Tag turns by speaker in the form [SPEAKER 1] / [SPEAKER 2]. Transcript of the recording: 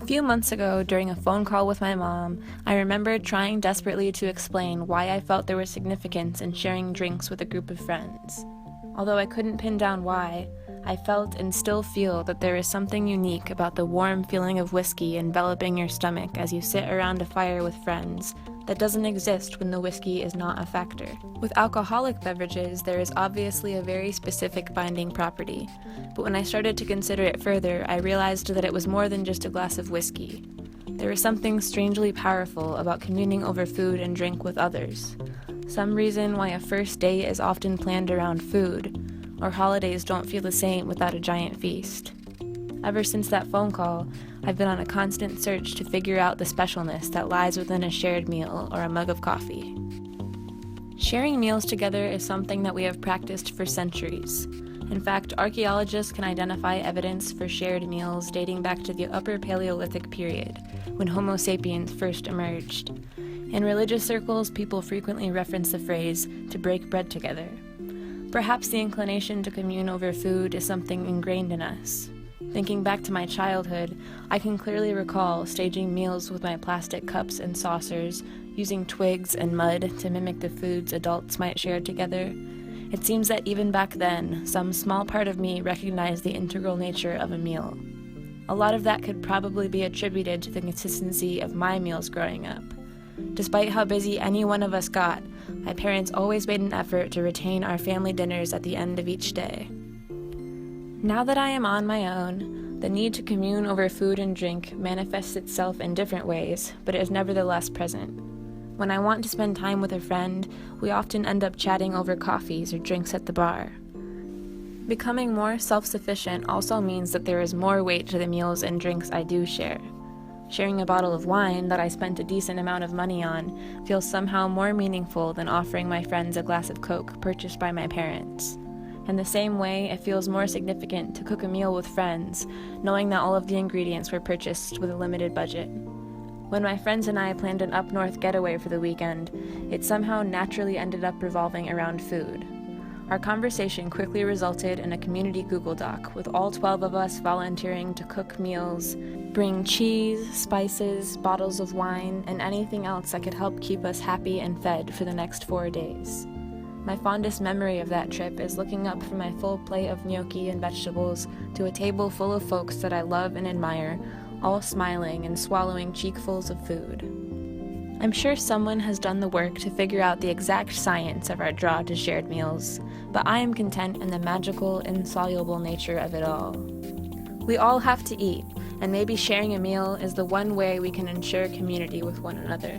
[SPEAKER 1] A few months ago, during a phone call with my mom, I remembered trying desperately to explain why I felt there was significance in sharing drinks with a group of friends. Although I couldn't pin down why, I felt and still feel that there is something unique about the warm feeling of whiskey enveloping your stomach as you sit around a fire with friends that doesn't exist when the whiskey is not a factor. With alcoholic beverages, there is obviously a very specific binding property, but when I started to consider it further, I realized that it was more than just a glass of whiskey. There is something strangely powerful about communing over food and drink with others. Some reason why a first date is often planned around food, or holidays don't feel the same without a giant feast. Ever since that phone call, I've been on a constant search to figure out the specialness that lies within a shared meal or a mug of coffee. Sharing meals together is something that we have practiced for centuries. In fact, archaeologists can identify evidence for shared meals dating back to the Upper Paleolithic period, when Homo sapiens first emerged. In religious circles, people frequently reference the phrase, to break bread together. Perhaps the inclination to commune over food is something ingrained in us. Thinking back to my childhood, I can clearly recall staging meals with my plastic cups and saucers, using twigs and mud to mimic the foods adults might share together. It seems that even back then, some small part of me recognized the integral nature of a meal. A lot of that could probably be attributed to the consistency of my meals growing up. Despite how busy any one of us got, my parents always made an effort to retain our family dinners at the end of each day. Now that I am on my own, the need to commune over food and drink manifests itself in different ways, but is nevertheless present. When I want to spend time with a friend, we often end up chatting over coffees or drinks at the bar. Becoming more self-sufficient also means that there is more weight to the meals and drinks I do share. Sharing a bottle of wine that I spent a decent amount of money on feels somehow more meaningful than offering my friends a glass of Coke purchased by my parents. In the same way, it feels more significant to cook a meal with friends, knowing that all of the ingredients were purchased with a limited budget. When my friends and I planned an up-north getaway for the weekend, it somehow naturally ended up revolving around food. Our conversation quickly resulted in a community Google Doc, with all 12 of us volunteering to cook meals, bring cheese, spices, bottles of wine, and anything else that could help keep us happy and fed for the next 4 days. My fondest memory of that trip is looking up from my full plate of gnocchi and vegetables to a table full of folks that I love and admire, all smiling and swallowing cheekfuls of food. I'm sure someone has done the work to figure out the exact science of our draw to shared meals, but I am content in the magical, insoluble nature of it all. We all have to eat, and maybe sharing a meal is the one way we can ensure community with one another.